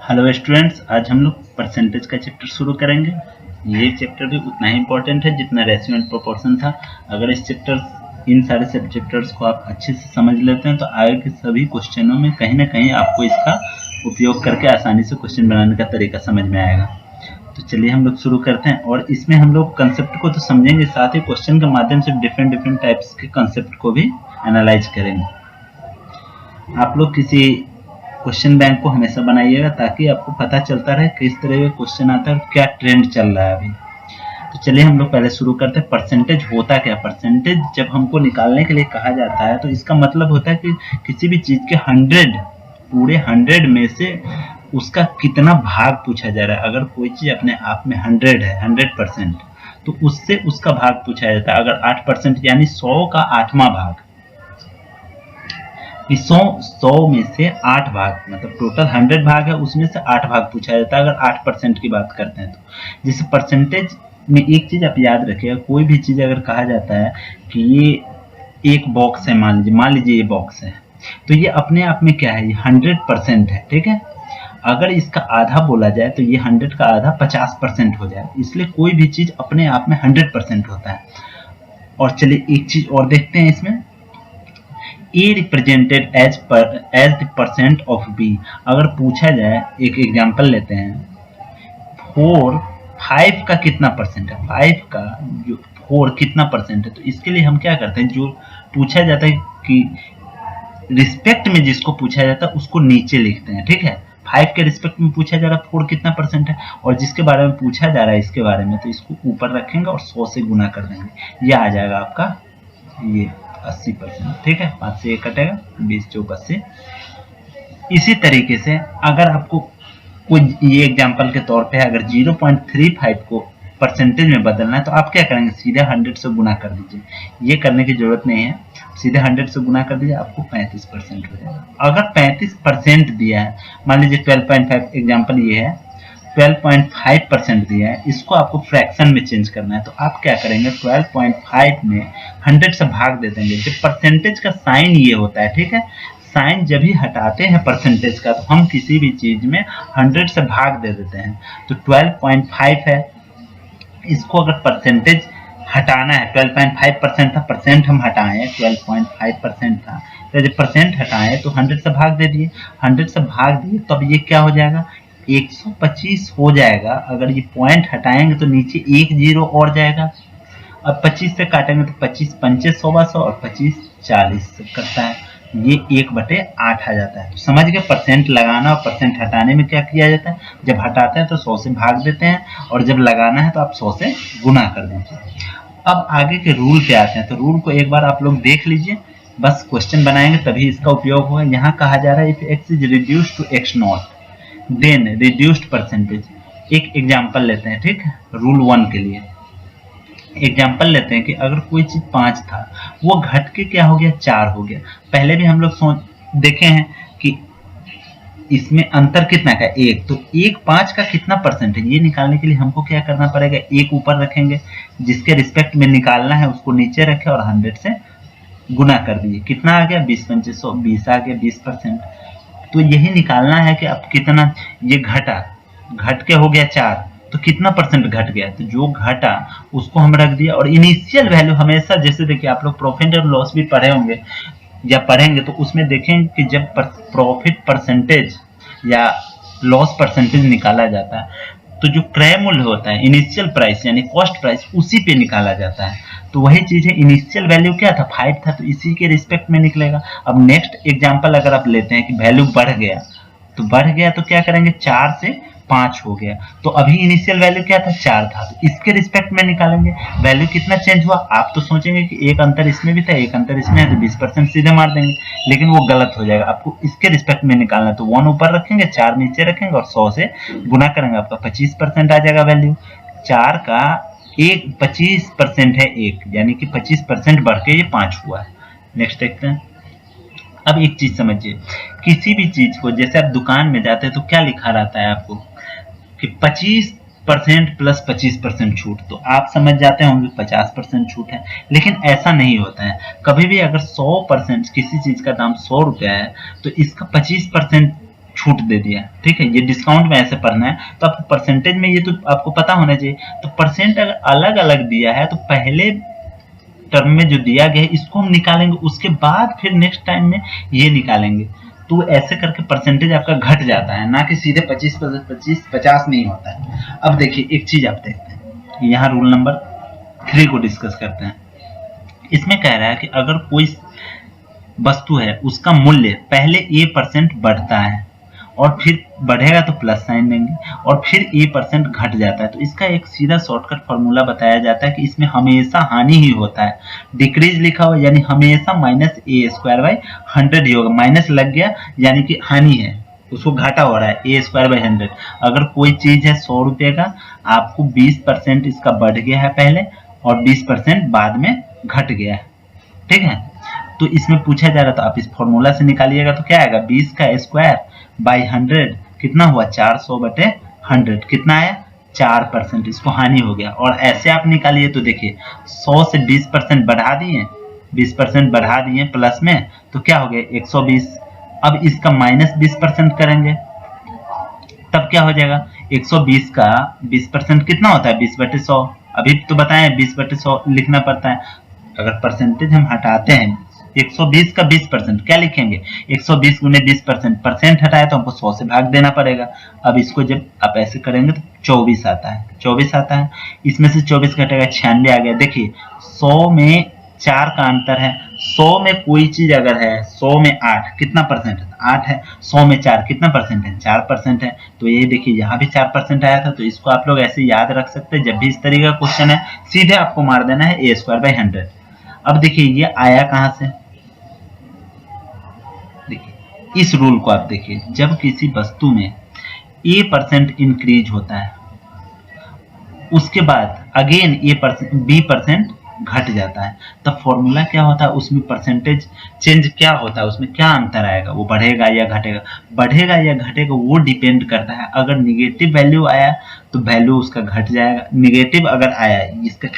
Hello students, आज हम लोग परसेंटेज का चैप्टर शुरू करेंगे। ये चैप्टर भी उतना ही इम्पोर्टेंट है जितना रेशियो एंड प्रोपोर्शन था। अगर इन सारे सब चैप्टर्स को आप अच्छे से समझ लेते हैं तो आगे के सभी क्वेश्चनों में कहीं ना कहीं आपको इसका उपयोग करके आसानी से क्वेश्चन बनाने का तरीका समझ में आएगा। तो चलिए हम लोग शुरू करते हैं और इसमें हम लोग कंसेप्ट को तो समझेंगे, साथ ही क्वेश्चन के माध्यम से डिफरेंट टाइप्स के कंसेप्ट को भी एनालाइज करेंगे। आप लोग किसी क्वेश्चन बैंक को हमेशा बनाइएगा ताकि आपको पता चलता रहे किस तरह का क्वेश्चन आता है और क्या ट्रेंड चल रहा है अभी। तो चलिए हम लोग पहले शुरू करते हैं। परसेंटेज होता क्या? परसेंटेज जब हमको निकालने के लिए कहा जाता है तो इसका मतलब होता है कि किसी भी चीज के 100 पूरे 100 में से उसका कितना भाग पूछा जा रहा है। अगर कोई चीज अपने आप में 100 है, 100%, तो उससे उसका भाग पूछा जाता है। अगर 8% यानी 100 का 8वां भाग, 100 में से 8 भाग, मतलब टोटल 100 भाग है, उसमें से 8 भाग पूछा जाता है अगर 8% की बात करते हैं तो। जैसे परसेंटेज में एक चीज आप याद रखिएगा, कोई भी चीज अगर कहा जाता है कि ये एक बॉक्स है, मान लीजिए ये बॉक्स है, तो ये अपने आप में क्या है? ये 100% है, ठीक है। अगर इसका आधा बोला जाए तो ये 100 का आधा 50% हो जाए, इसलिए कोई भी चीज अपने आप में 100% होता है। और चलिए एक चीज और देखते हैं इसमें, A represented as the percent of B। अगर पूछा जाए, एक एग्जांपल लेते हैं, 5 का कितना परसेंट है, 5 का जो 4 कितना परसेंट है, तो इसके लिए हम क्या करते हैं, जो पूछा जाता है कि रिस्पेक्ट में जिसको पूछा जाता है उसको नीचे लिखते हैं, ठीक है। 5 के रिस्पेक्ट में पूछा जा रहा है 4 कितना परसेंट है, और जिसके बारे में पूछा जा रहा है इसके बारे में, तो इसको ऊपर रखेंगे और 100 से गुना कर देंगे। ये आ जाएगा आपका ये 80%, ठीक है। 5 से 1 कटेगा, 20 चौक 80। इसी तरीके से अगर आपको कोई, ये एग्जांपल के तौर पे है, अगर 0.35 को परसेंटेज में बदलना है तो आप क्या करेंगे, सीधे 100 से गुना कर दीजिए। ये करने की जरूरत नहीं है, सीधे 100 से गुना कर दीजिए, आपको 35% हो जाएगा। अगर 35% दिया है, मान लीजिए 12.5, एग्जाम्पल ये है, 12.5% दिया है, इसको आपको फ्रैक्शन में चेंज करना है, तो आप क्या करेंगे, 12.5 में 100 से भाग दे देंगे। जब परसेंटेज का साइन ये होता है, ठीक है, साइन जब ही हटाते हैं परसेंटेज का, तो हम किसी भी चीज में 100 से भाग दे देते हैं। तो 12.5 है, इसको अगर परसेंटेज हटाना है, 12.5% था, परसेंट हम हटाएं, 12.5% था, तो जब परसेंट हटाएं तो 100 से भाग दे दिए, 100 से भाग दिए, तो अब ये क्या हो जाएगा, 125 हो जाएगा। अगर ये पॉइंट हटाएंगे तो नीचे एक जीरो और जाएगा। अब 25 से काटेंगे तो 25 पंचे 100 और 25 40 करता है, ये 1/8 आ जाता है। तो समझ गए, परसेंट लगाना और परसेंट हटाने में क्या किया जाता है, जब हटाते हैं तो 100 से भाग देते हैं, और जब लगाना है तो आप 100 से गुना कर दीजिए। अब आगे के रूल पे आते हैं, तो रूल को एक बार आप लोग देख लीजिए, बस क्वेश्चन बनाएंगे तभी इसका उपयोग होगा। यहाँ कहा जा रहा है if x is reduced to x not then reduced percentage. एक एग्जांपल लेते हैं, ठीक है, रूल 1 के लिए एग्जाम्पल लेते हैं कि अगर कोई चीज 5 था, वो घट के क्या हो गया, 4 हो गया। पहले भी हम लोग देखे हैं कि इसमें अंतर कितना का, 1, तो 1 5 का कितना परसेंट है, ये निकालने के लिए हमको क्या करना पड़ेगा, 1 ऊपर रखेंगे, जिसके रिस्पेक्ट में निकालना है उसको नीचे रखे और 100 से गुना कर दिए। कितना आ गया, 20 पंचे 100, 20 आ गया, 20%। तो यही निकालना है कि अब कितना ये घट के हो गया 4, तो कितना परसेंट घट गया, तो जो घटा उसको हम रख दिया। और इनिशियल वैल्यू हमेशा, जैसे देखिए आप लोग प्रॉफिट और लॉस भी पढ़े होंगे या पढ़ेंगे, तो उसमें देखेंगे कि जब प्रॉफिट परसेंटेज या लॉस परसेंटेज निकाला जाता है तो जो क्रय मूल्य होता है, इनिशियल प्राइस यानी कॉस्ट प्राइस, उसी पे निकाला जाता है। तो वही चीज है, इनिशियल वैल्यू क्या था, 5 था, तो इसी के रिस्पेक्ट में निकलेगा। अब नेक्स्ट एग्जांपल अगर आप लेते हैं कि वैल्यू बढ़ गया, तो क्या करेंगे, 4 से 5 हो गया, तो अभी इनिशियल वैल्यू क्या था, 4 था, तो इसके रिस्पेक्ट में निकालेंगे। वैल्यू कितना चेंज हुआ, आप तो सोचेंगे कि एक अंतर इसमें भी था, एक अंतर इसमें है, तो 20% सीधे मार देंगे, लेकिन वो गलत हो जाएगा। आपको इसके रिस्पेक्ट में निकालना है, तो 1 ऊपर रखेंगे, 4 नीचे रखेंगे और 100 से गुना करेंगे, आपका 25% आ जाएगा वैल्यू। 4 का 25% है 1, यानी कि 25% बढ़ के ये 5 हुआ है। नेक्स्ट देखते हैं। अब एक चीज समझिए, किसी भी चीज को, जैसे आप दुकान में जाते हैं तो क्या लिखा रहता है आपको कि 25% प्लस 25% छूट, तो आप समझ जाते होंगे 50% छूट है, लेकिन ऐसा नहीं होता है। कभी भी अगर 100% किसी चीज का दाम 100 रुपया है तो इसका 25% छूट दे दिया, ठीक है। ये डिस्काउंट में ऐसे पढ़ना है, तो आपको परसेंटेज में ये तो आपको पता होना चाहिए। तो परसेंट अगर अलग अलग दिया है तो पहले टर्म में जो दिया गया है इसको हम निकालेंगे, उसके बाद फिर नेक्स्ट टाइम में ये निकालेंगे। तो ऐसे करके परसेंटेज आपका घट जाता है, ना कि सीधे 50 नहीं होता है। अब देखिए एक चीज आप देखते हैं, यहाँ रूल नंबर 3 को डिस्कस करते हैं। इसमें कह रहा है कि अगर कोई वस्तु है उसका मूल्य पहले A% बढ़ता है और फिर बढ़ेगा तो प्लस साइन देंगे, और फिर A% घट जाता है, तो इसका एक सीधा शॉर्टकट फॉर्मूला बताया जाता है कि इसमें हमेशा हानि ही होता है। डिक्रीज लिखा हुआ यानी हमेशा -A²/100 ही होगा, माइनस लग गया यानी कि हानि है, उसको घाटा हो रहा है A²/100। अगर कोई चीज है 100 रुपये का, आपको 20% इसका बढ़ गया है पहले और 20% बाद में घट गया है, ठीक है। तो इसमें पूछा जा रहा था, आप इस फॉर्मूला से निकालिएगा तो क्या आएगा, 20 का स्क्वायर बाई 100 कितना हुआ, 400/100 कितना आया, 4%। इसको हानि हो गया। और ऐसे आप निकालिए तो देखिए 100 से 20% बढ़ा दिए, 20% बढ़ा दिए प्लस में, तो क्या हो गया 120। अब इसका -20% करेंगे तब क्या हो जाएगा, 120 का 20% कितना होता है, 20/100। अभी तो बताएं 20/100 लिखना पड़ता है। अगर परसेंटेज हम हटाते हैं 120 का 20% क्या लिखेंगे, 120 गुने 20%, परसेंट हटाया तो हमको 100 से भाग देना पड़ेगा। अब इसको जब आप ऐसे करेंगे तो 24 आता है, 24 आता है। इसमें से 24 घटेगा 96 आ गया। देखिए 100 में 4 का अंतर है, 100 में कोई चीज अगर है 100 में 8 कितना परसेंट है, 8 है, 100 में 4 कितना परसेंट है, 4% है। तो ये देखिए यहाँ भी 4% आया था। तो इसको आप लोग ऐसे याद रख सकते हैं, जब भी इस तरीके का क्वेश्चन है सीधे आपको मार देना है A²/100। अब देखिए ये आया कहां से, देखिए इस रूल को आप देखिए, जब किसी वस्तु में A% इंक्रीज होता है उसके बाद अगेन B% घट जाता है, तब फॉर्मूला क्या होता है, उसमें परसेंटेज चेंज क्या होता है, उसमें क्या अंतर आएगा, वो बढ़ेगा या घटेगा। बढ़ेगा या घटेगा वो डिपेंड करता है, अगर निगेटिव वैल्यू आया तो वैल्यू उसका घट जाएगा, निगेटिव अगर आया इसका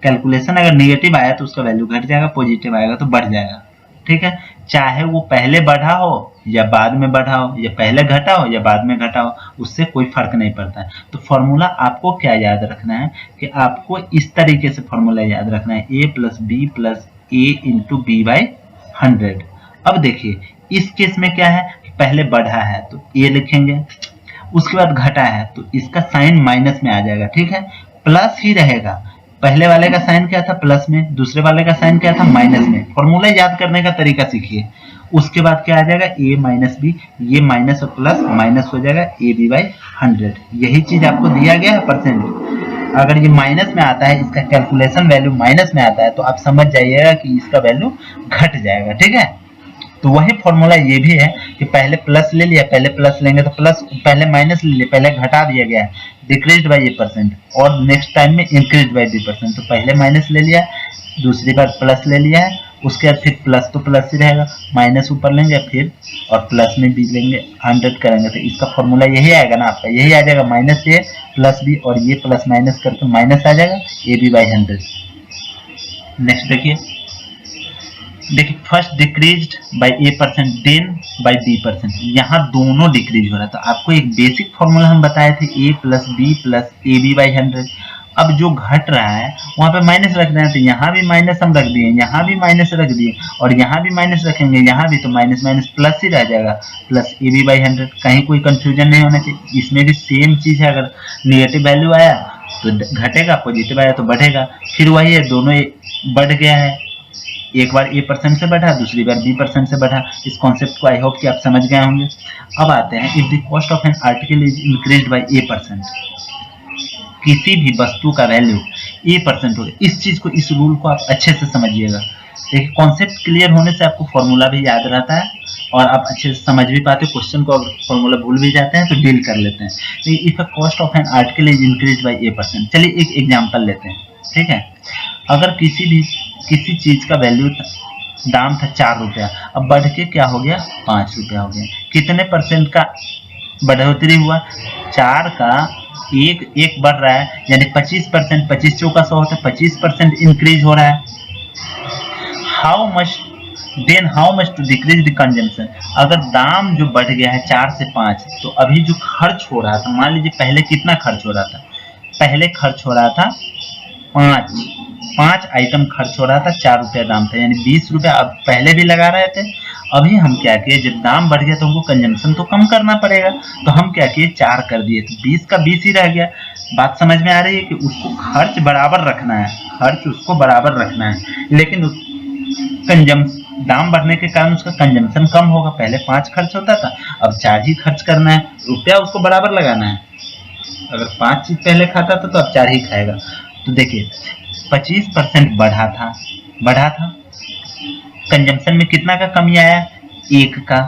कैलकुलेशन अगर निगेटिव आया तो उसका वैल्यू घट जाएगा, पॉजिटिव आएगा तो बढ़ जाएगा, ठीक है। चाहे वो पहले बढ़ा हो या बाद में बढ़ा हो, या पहले घटा हो या बाद में घटा हो, उससे कोई फर्क नहीं पड़ता है। तो फॉर्मूला आपको क्या याद रखना है कि आपको इस तरीके से फॉर्मूला याद रखना है, A+B+A×B/100। अब देखिए इस केस में क्या है, पहले बढ़ा है तो A लिखेंगे, उसके बाद घटा है तो इसका साइन माइनस में आ जाएगा, ठीक है, प्लस ही रहेगा। पहले वाले का साइन क्या था, प्लस में, दूसरे वाले का साइन क्या था, माइनस में। फॉर्मूला याद करने का तरीका सीखिए। उसके बाद क्या आ जाएगा, A-B, ये माइनस और प्लस माइनस हो जाएगा AB/100। यही चीज आपको दिया गया है परसेंट। अगर ये माइनस में आता है, इसका कैलकुलेशन वैल्यू माइनस में आता है, तो आप समझ जाइएगा कि इसका वैल्यू घट जाएगा, ठीक है। तो वही फॉर्मूला ये भी है कि पहले प्लस ले लिया, पहले प्लस लेंगे तो प्लस, पहले माइनस ले लिया, पहले घटा दिया गया है, डिक्रीज बाय A%, और नेक्स्ट टाइम में इंक्रीज बाय B%। तो पहले माइनस ले लिया, दूसरी बार प्लस ले लिया है, उसके बाद फिर प्लस तो प्लस ही रहेगा, माइनस ऊपर लेंगे फिर और प्लस में भी लेंगे, 100 करेंगे तो इसका फॉर्मूला यही आएगा ना आपका, यही आ जाएगा -A प्लस B, और ये प्लस माइनस करके माइनस आ जाएगा AB/100। नेक्स्ट देखिए first decreased by A% then by B%, यहाँ दोनों डिक्रीज हो रहा है। तो आपको एक बेसिक फॉर्मूला हम बताए थे A+B+AB/100। अब जो घट रहा है वहां पे माइनस रख रहे हैं, तो यहाँ भी माइनस हम रख दिए, यहाँ भी माइनस रख दिए, और यहाँ भी माइनस रखेंगे, यहाँ भी, तो माइनस माइनस प्लस ही रह जाएगा, प्लस AB/100। कहीं कोई कंफ्यूजन नहीं होना चाहिए। इसमें भी सेम चीज है, अगर निगेटिव वैल्यू आया तो घटेगा, पॉजिटिव आया तो बढ़ेगा। फिर वही है, दोनों बढ़ गया है, एक बार A% से बढ़ा, दूसरी बार B% से बढ़ा। इस कॉन्सेप्ट को आई होप कि आप समझ गए होंगे। अब आते हैं, if the cost of an article is increased by A%, किसी भी वस्तु का वैल्यू A% हो गया। इस चीज को, इस रूल को आप अच्छे से समझिएगा। देखिए कॉन्सेप्ट क्लियर होने से आपको फॉर्मूला भी याद रहता है और आप अच्छे से समझ भी पाते हैं। क्वेश्चन को अगर फॉर्मूला भूल भी जाते हैं तो डील कर लेते हैं। तो if a cost of an article is increased by A%, चलिए एक एग्जांपल लेते हैं, ठीक है। अगर किसी चीज का वैल्यू दाम था 4 रुपया, अब बढ़ के क्या हो गया, 5 रुपया हो गया। कितने परसेंट का बढ़ोतरी हुआ, 4 का एक बढ़ रहा है, यानी 25%, 25 चौका 100 होता है, 25% इंक्रीज हो रहा है। How much then how much to decrease the consumption, अगर दाम जो बढ़ गया है 4 से 5, तो अभी जो खर्च हो रहा था, मान लीजिए पहले कितना खर्च हो रहा था, पहले खर्च हो रहा था 5 आइटम खर्च हो रहा था, 4 रुपया दाम था, यानी 20 रुपया अब पहले भी लगा रहे थे। अभी हम क्या किए, जब दाम बढ़ गया तो हमको कंजम्पशन तो कम करना पड़ेगा, तो हम क्या किए 4 कर दिए, तो 20 का 20 ही रह गया। बात समझ में आ रही है कि उसको खर्च बराबर रखना है, खर्च उसको बराबर रखना है, लेकिन दाम बढ़ने के कारण उसका कंजम्पशन कम होगा। पहले 5 खर्च होता था, अब 4 ही खर्च करना है, रुपया उसको बराबर लगाना है। अगर 5 चीज पहले खाता था तो अब 4 ही खाएगा। तो देखिए 25% बढ़ा था। कंजम्पशन में कितना का कमी आया, 1 का।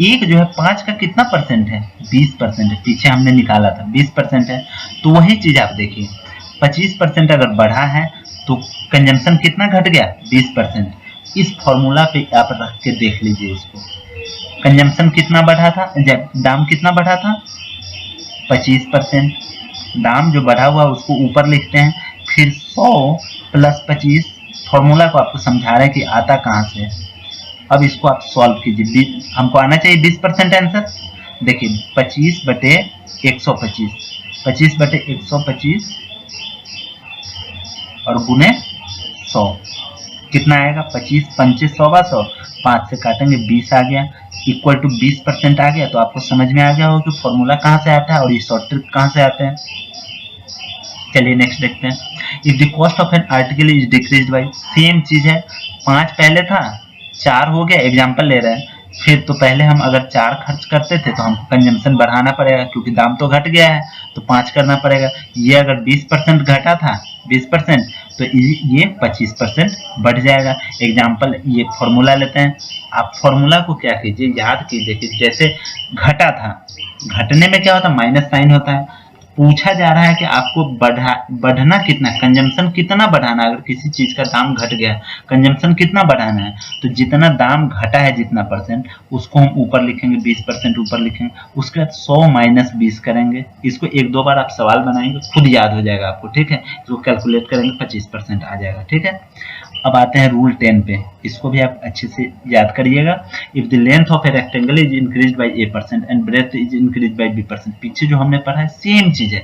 1 जो है 5 का कितना परसेंट है, 20% है, पीछे हमने निकाला था 20% है। तो वही चीज आप देखिए 25% अगर बढ़ा है तो कंजम्पशन कितना घट गया, 20%। इस फॉर्मूला पे आप रख के देख लीजिए इसको, कंजम्पशन कितना बढ़ा था, दाम कितना बढ़ा था, 25%। दाम जो बढ़ा हुआ उसको ऊपर लिखते हैं, फिर 100 प्लस 25, फॉर्मूला को आपको समझा रहे हैं कि आता कहाँ से है। अब इसको आप सॉल्व कीजिए, हमको आना चाहिए 20% आंसर। देखिए 25 बटे 125, 25 बटे 125 और गुने 100 कितना आएगा, 25 पंचे 100 5 से काटेंगे 20 आ गया, इक्वल टू 20% आ गया। तो आपको समझ में आ गया होगा कि फॉर्मूला कहाँ से आता है और ये शॉर्ट ट्रिक कहाँ से आते हैं। चलिए नेक्स्ट देखते हैं, if the cost of an article is decrease by, same चीज है, 5 पहले था 4 हो गया, एग्जाम्पल ले रहे हैं। फिर तो पहले हम अगर 4 खर्च करते थे तो हमको कंजम्पशन बढ़ाना पड़ेगा, क्योंकि दाम तो घट गया है तो 5 करना पड़ेगा। ये अगर 20% घटा था 20%, तो ये 25% बढ़ जाएगा। एग्जाम्पल ये फॉर्मूला लेते हैं, आप फॉर्मूला को क्या कीजिए, याद कीजिए कि जैसे घटा था, घटने में क्या होता है, माइनस साइन होता है। पूछा जा रहा है कि आपको बढ़ना कितना, कंजम्पशन कितना बढ़ाना है। अगर किसी चीज का दाम घट गया, कंजम्पशन कितना बढ़ाना है, तो जितना दाम घटा है जितना परसेंट, उसको हम ऊपर लिखेंगे, 20% ऊपर लिखेंगे, उसके बाद 100 माइनस 20 करेंगे। इसको 1-2 बार आप सवाल बनाएंगे, खुद याद हो जाएगा आपको, ठीक है। इसको कैलकुलेट करेंगे 25% आ जाएगा, ठीक है। अब आते हैं रूल 10 पे, इसको भी आप अच्छे से याद करिएगा। If the length of a rectangle is increase by A% and breadth is increase by B%, पीछे जो हमने पढ़ा है सेम चीज है,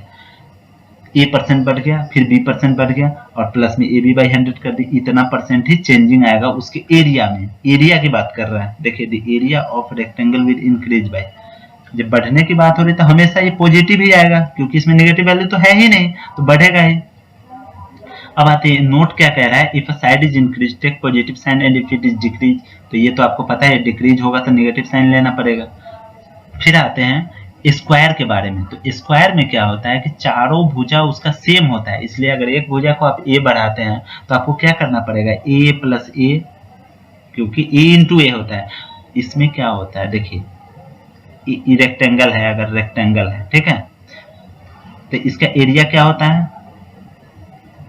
A% बढ़ गया, फिर B% बढ़ गया, और प्लस में AB बाई 100 कर दी, इतना परसेंट ही चेंजिंग आएगा उसके एरिया में। एरिया की बात कर रहा है, देखिए the area of rectangle will increase by, जब बढ़ने की बात हो रही तो हमेशा ये पॉजिटिव ही आएगा, क्योंकि इसमें नेगेटिव वैल्यू तो है ही नहीं, तो बढ़ेगा ही। अब आते हैं नोट क्या कह रहा है, if a side is increase take positive sign and if it is decrease, तो ये तो आपको पता है डिक्रीज होगा तो नेगेटिव साइन लेना पड़ेगा। फिर आते हैं स्क्वायर के बारे में, तो स्क्वायर में क्या होता है कि चारों भुजा उसका सेम होता है, इसलिए अगर एक भुजा को आप a बढ़ाते हैं तो आपको क्या करना पड़ेगा, a प्लस a, क्योंकि a इंटू ए होता है। इसमें क्या होता है, देखिए रेक्टेंगल है, अगर रेक्टेंगल है, ठीक है, तो इसका एरिया क्या होता है,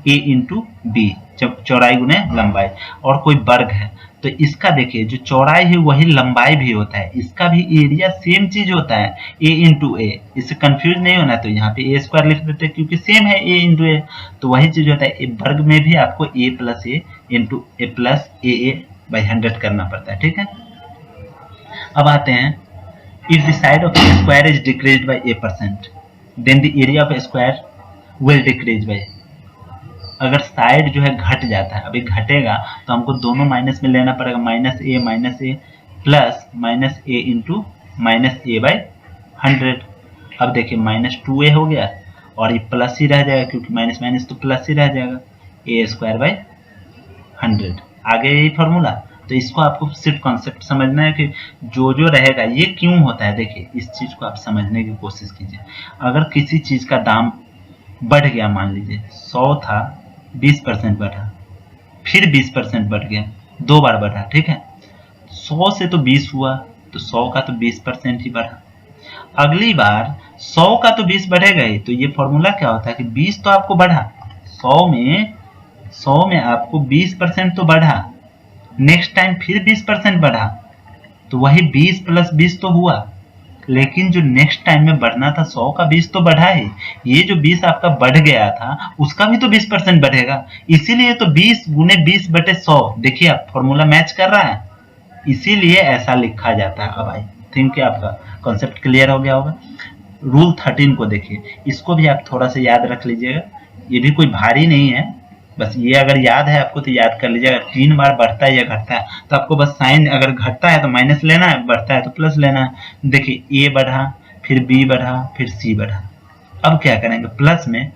a इंटू बी, चौड़ाई गुने लंबाई। और कोई वर्ग है तो इसका देखिए जो चौड़ाई है वही लंबाई भी होता है, इसका भी एरिया सेम चीज होता है, a इंटू ए। इससे कंफ्यूज नहीं होना, तो यहाँ पे a स्क्वायर लिख देते हैं क्योंकि सेम है a इंटू ए, तो वही चीज होता है। वर्ग में भी आपको a plus a into a plus a by 100 करना पड़ता है, ठीक है। अब आते हैं, if the side of a square is decrease by A%, then the area of a square will decrease by, अगर साइड जो है घट जाता है, अभी घटेगा तो हमको दोनों माइनस में लेना पड़ेगा, minus A plus minus A into minus A by 100। अब देखिए -2a हो गया और ये प्लस ही रह जाएगा, क्योंकि माइनस माइनस तो प्लस ही रह जाएगा, ए स्क्वायर बाई 100 आ गया यही फॉर्मूला। तो इसको आपको सिर्फ कॉन्सेप्ट समझना है कि जो जो रहेगा ये क्यों होता है। देखिए इस चीज को आप समझने की कोशिश कीजिए, अगर किसी चीज का दाम बढ़ गया, मान लीजिए 100 था, 20% बढ़ा, फिर 20% बढ़ गया, 2 बार बढ़ा, ठीक है। 100 से तो 20 हुआ, तो 100 का तो 20% ही बढ़ा। अगली बार 100 का तो 20 बढ़ेगा ही, तो ये फॉर्मूला क्या होता है कि 20 तो आपको बढ़ा, 100 में आपको 20% तो बढ़ा, नेक्स्ट टाइम फिर 20% बढ़ा, तो वही 20 प्लस 20 तो हुआ, लेकिन जो नेक्स्ट टाइम में बढ़ना था 100 का 20 तो बढ़ा ही, ये जो 20 आपका बढ़ गया था उसका भी तो 20% बढ़ेगा, इसीलिए तो 20 गुने 20 बटे 100, देखिए आप फॉर्मूला मैच कर रहा है। इसीलिए ऐसा लिखा जाता है। अब आई थिंक आपका कॉन्सेप्ट क्लियर हो गया होगा। रूल 13 को देखिए, इसको भी आप थोड़ा सा याद रख लीजिएगा, ये भी कोई भारी नहीं है, बस ये अगर याद है आपको तो याद कर लीजिएगा। 3 बार बढ़ता है या घटता है तो आपको बस साइन, अगर घटता है तो माइनस लेना है, बढ़ता है तो प्लस लेना है। देखिए ए बढ़ा, फिर बी बढ़ा, फिर सी बढ़ा। अब क्या करेंगे, प्लस में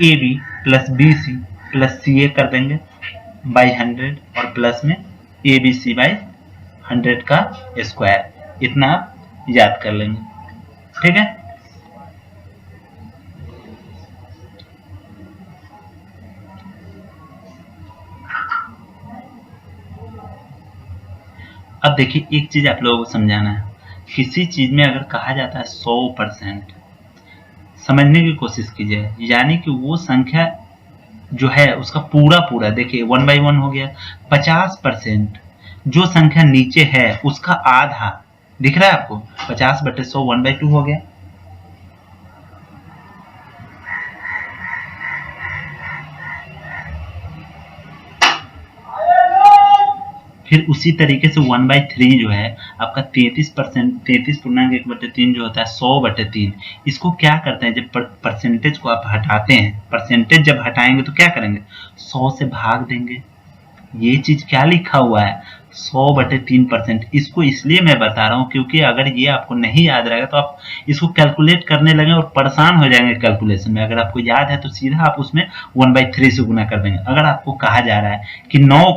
A B plus B C plus C A कर देंगे बाई 100, और प्लस में ए बी सी बाई 100 का स्क्वायर, इतना आप याद कर लेंगे। ठीक है, अब देखिए एक चीज आप लोगों को समझाना है, किसी चीज में अगर कहा जाता है 100%, समझने की कोशिश कीजिए, यानी कि वो संख्या जो है उसका पूरा पूरा, देखिए 1 by 1 हो गया। 50% जो संख्या नीचे है उसका आधा, दिख रहा है आपको, 50/100 1/2 हो गया। फिर उसी तरीके से 1/3 जो है आपका 33%, 33.1/3 जो होता है 100/3, इसको क्या करते हैं, जब परसेंटेज को आप हटाते हैं, परसेंटेज जब हटाएंगे तो क्या करेंगे, 100 से भाग देंगे। ये चीज क्या लिखा हुआ है, 100/3%। इसको इसलिए मैं बता रहा हूँ क्योंकि अगर ये आपको नहीं याद रहेगा तो आप इसको कैलकुलेट करने लगे और परेशान हो जाएंगे कैलकुलेशन में। अगर आपको याद है तो सीधा आप उसमें 1/3 से गुना कर देंगे। अगर आपको कहा जा रहा है कि 9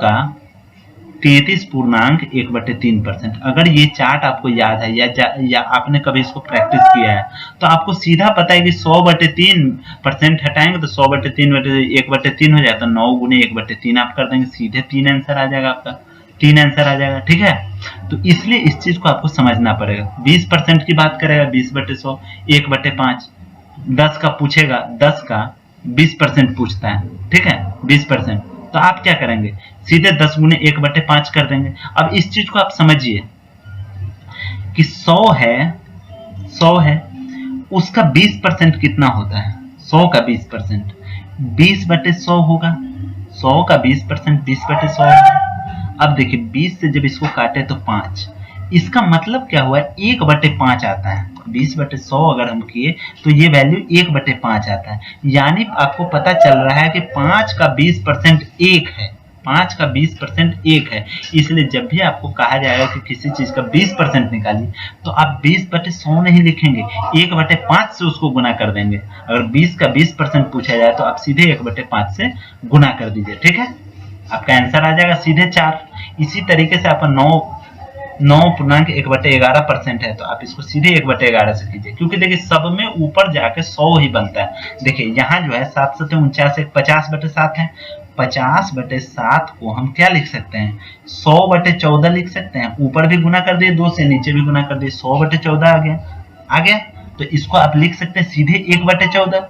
का 33.1/3%, अगर ये चार्ट आपको याद है या आपने कभी इसको प्रैक्टिस किया है तो आपको सीधा पता है कि 100/3% हटाएंगे तो 100/3/1/3 हो जाता है, 9 गुने 1/3 आप कर देंगे, सीधे 3 आंसर आ जाएगा आपका, 3 आंसर आ जाएगा। ठीक है, तो इसलिए इस चीज को आपको समझना पड़ेगा। 20% की बात करेगा 20/100, 1/5। 10 का पूछेगा, 10 का 20% पूछता है, ठीक है 20%, तो आप क्या करेंगे, सीधे 10 गुने 1/5 कर देंगे। अब इस चीज को आप समझिए कि 100 है, उसका 20% कितना होता है, 100 का 20% 20/100 होगा, 100 का 20% 20/100 होगा। अब देखिए 20 से जब इसको काटे तो 5, इसका मतलब क्या हुआ, 1/5 आता है। 20/100 अगर हम किए तो ये वैल्यू 1/5 आता है, यानी आपको पता चल रहा है कि 5 का 20% 1 है, 5 का 20% 1 है। इसलिए जब भी आपको कहा जाएगा कि किसी चीज का 20% निकालिए तो आप 20/100 नहीं लिखेंगे, 1/5 से उसको गुना कर देंगे। अगर 20 का 20% पूछा जाए तो आप सीधे 1/5 से गुना कर दीजिए। ठीक है, आपका आंसर आ जाएगा सीधे 4। इसी तरीके से आपका 9.1/11% है तो आप इसको सीधे 1/11 से कीजिए, क्योंकि देखिए सब में ऊपर जाके 100 ही बनता है। देखिए यहाँ जो है 7 7 49 50/7 है, 50/7 को हम क्या लिख सकते हैं, 100/14 लिख सकते हैं। ऊपर भी गुना कर दिए 2 से, नीचे भी गुना कर दिए, 100/14 आ गया। तो इसको आप लिख सकते हैं सीधे 1/14।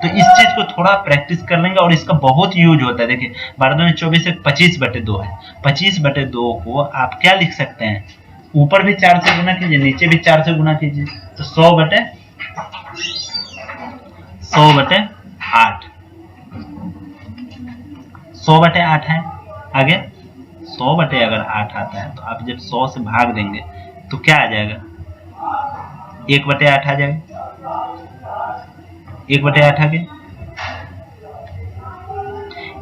तो इस चीज को थोड़ा प्रैक्टिस कर लेंगे और इसका बहुत यूज होता है। देखिए 12×24 25/2 है, 25/2 को आप क्या लिख सकते हैं, ऊपर भी 4 से गुना कीजिए, नीचे भी 4 से गुना कीजिए, तो 100/8 100/8 है। आगे 100/8 अगर 8 आता है तो आप जब 100 से भाग देंगे तो क्या आ जाएगा, 1/8 आ जाएगा, 1/8 आ गया।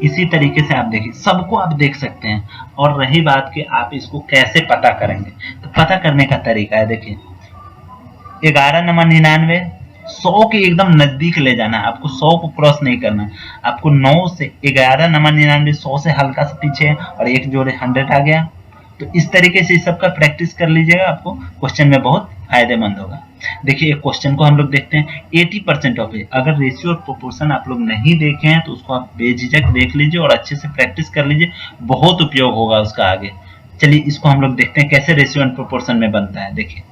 इसी तरीके से आप देखिए, सबको आप देख सकते हैं। और रही बात कि आप इसको कैसे पता करेंगे, तो पता करने का तरीका है, देखिए 11×99 100 के एकदम नजदीक ले जाना है आपको, 100 को क्रॉस नहीं करना। आपको 9 से 11×99 100 से हल्का सा पीछे और एक जोड़े 100 आ गया। तो इस तरीके से सबका प्रैक्टिस कर लीजिएगा, आपको क्वेश्चन में बहुत फायदेमंद होगा। देखिए एक क्वेश्चन को हम लोग देखते हैं, 80% ऑफ ए। अगर रेशियो और प्रोपोर्शन आप लोग नहीं देखे हैं तो उसको आप बेझिझक देख लीजिए और अच्छे से प्रैक्टिस कर लीजिए, बहुत उपयोग होगा उसका आगे। चलिए इसको हम लोग देखते हैं कैसे रेशियो एंड प्रोपोर्शन में बनता है। देखिए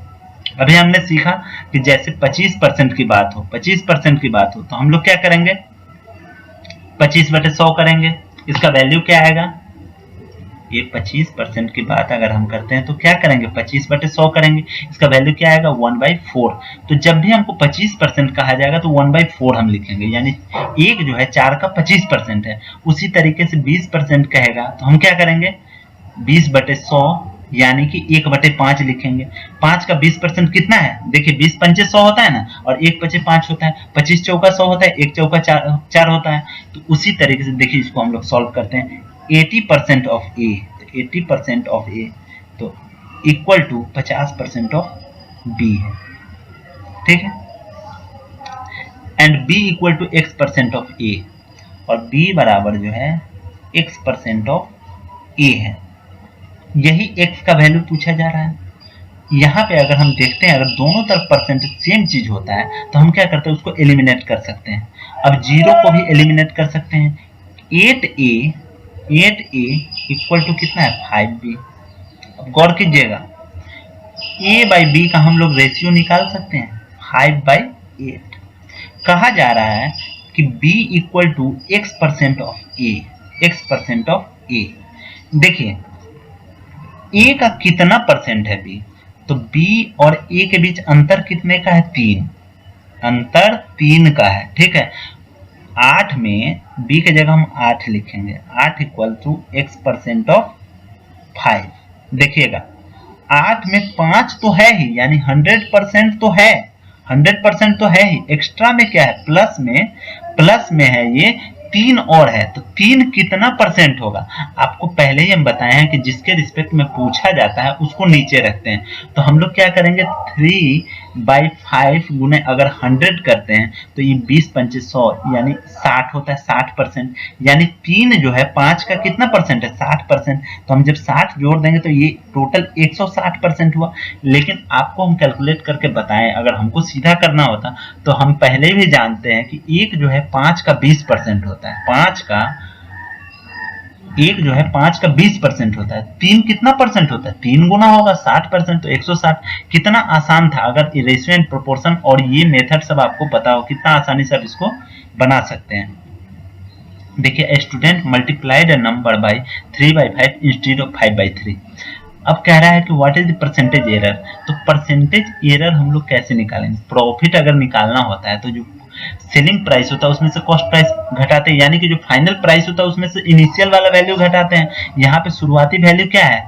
अभी हमने सीखा कि जैसे 25% की बात हो, 25% की बात हो तो हम लोग क्या करेंगे, 25/100 करेंगे। इसका वैल्यू क्या आएगा, ये 25% की बात अगर हम करते हैं तो क्या करेंगे, 25/100 करेंगे, इसका वैल्यू क्या आएगा 1/4। तो जब भी हमको 25% कहा जाएगा तो 1/4 हम लिखेंगे, यानी एक जो है 4 का 25% है। उसी तरीके से 20% कहेगा तो हम क्या करेंगे, 20/100 यानी कि 1/5 लिखेंगे। 5 का 20% कितना है, देखिए 20 पंचे 100 होता है ना, और 1 पचे 5 होता है, 25 चौका 100 होता है, 1 चौका 4 होता है। तो उसी तरीके से देखिए इसको हम लोग सॉल्व करते हैं। 80% ऑफ ए, तो 80% ऑफ ए तो इक्वल टू 50% ऑफ बी है, ठीक है। And B equal to x% of A, और बी बराबर जो है x% ऑफ ए है। यही x का वैल्यू पूछा जा रहा है। यहाँ पे अगर हम देखते हैं, अगर दोनों तरफ परसेंटेज सेम चीज होता है तो हम क्या करते हैं, उसको एलिमिनेट कर सकते हैं। अब 0 को भी एलिमिनेट कर सकते हैं। 8a इक्वल टू कितना है 5b। अब गौर कीजिएगा, a बाई बी का हम लोग रेशियो निकाल सकते हैं 5/8। कहा जा रहा है कि b equal to x% of A, x% of A. देखिए a का कितना परसेंट है b, तो b और a के बीच अंतर कितने का है, 3, अंतर 3 का है, ठीक है। 8 में b के जगह हम 8 लिखेंगे, 8 इक्वल टू x% ऑफ 5। देखिएगा 8 में 5 तो है ही, यानी 100% तो है, 100% तो है ही। एक्स्ट्रा में क्या है, प्लस में है ये 3 और है, तो 3 कितना परसेंट होगा। आपको पहले ही हम बताए हैं कि जिसके रिस्पेक्ट में पूछा जाता है उसको नीचे रखते हैं। तो हम लोग क्या करेंगे, 3/5 गुने अगर 100 करते हैं तो ये 20 पंचे 100 यानी 60 होता है, 60%। यानी 3 जो है 5 का कितना परसेंट है, 60%। तो हम जब 60 जोड़ देंगे तो ये टोटल 160% हुआ। लेकिन आपको हम कैलकुलेट करके बताएं, अगर हमको सीधा करना होता तो हम पहले भी जानते हैं कि एक जो है 5 का 20% होता है, 5 का 20% होता है। 3 कितना परसेंट होता है, 3 गुना होगा 60%, तो 160। कितना आसान था, अगर रेशियो एंड प्रोपोर्शन और ये मेथड सब आपको पता हो, कितना आसानी से आप इसको बना सकते हैं। देखिए student multiplied a number by 3/5 instead of 5/3। अब कह रहा है कि what is the percentage error. तो परसेंटेज एरर हम लोग कैसे निकालेंगे, प्रॉफिट अगर निकालना होता है तो जो सेलिंग प्राइस होता है उसमें से कॉस्ट प्राइस घटाते हैं, यानी कि जो फाइनल प्राइस होता है उसमें से इनिशियल वाला वैल्यू घटाते हैं। यहाँ पे शुरुआती वैल्यू क्या है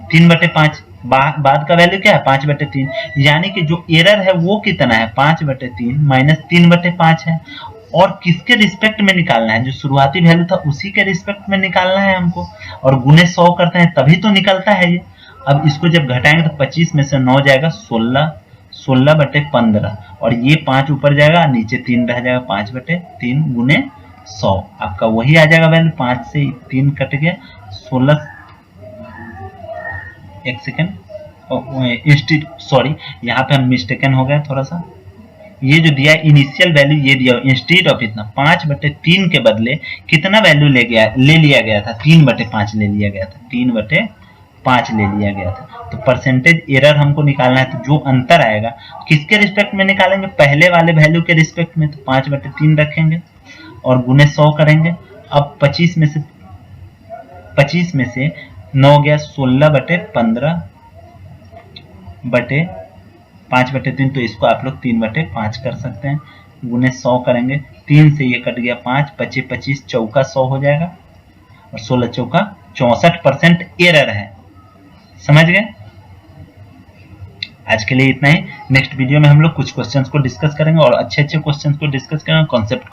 3/5, बाद का वैल्यू क्या है 5/3, यानी कि जो एरर है वो कितना है 5/3 माइनस 3/5 है। और किसके रिस्पेक्ट में निकालना है, जो शुरुआती वैल्यू था उसी के रिस्पेक्ट में निकालना है हमको, और गुने 100 करते हैं तभी तो निकलता है ये। अब इसको जब घटाएंगे तो 25 में से 9 जाएगा 16, 16/15, और ये 5 ऊपर जाएगा, नीचे 3 रह जाएगा, 5/3 गुने 100 आपका वही आ जाएगा वैल्यू। 5 से 3 कट गया, 16, एक सेकेंड, सॉरी यहाँ पे हम मिस्टेकन हो गया थोड़ा सा। ये जो दिया इनिशियल वैल्यू ये दिया, इंस्टेड ऑफ इतना 5/3 के बदले कितना वैल्यू ले लिया गया था, 3/5 ले लिया गया था, 3/5 ले लिया गया था। तो परसेंटेज एरर हमको निकालना है, तो जो अंतर आएगा किसके रिस्पेक्ट में निकालेंगे, पहले वाले वैल्यू के रिस्पेक्ट में। तो 5/3 रखेंगे और गुने 100 करेंगे। अब 25 में से 9 गया, 16/15 5/3, तो इसको आप लोग 3/5 कर सकते हैं, गुने 100 करेंगे। 3 से ये कट गया 5, 25 चौका 100 हो जाएगा, और 16 चौका 64% एरर है। समझ गए। आज के लिए इतना ही। नेक्स्ट वीडियो में हम लोग कुछ क्वेश्चंस को डिस्कस करेंगे और अच्छे क्वेश्चंस को डिस्कस करेंगे, कॉन्सेप्ट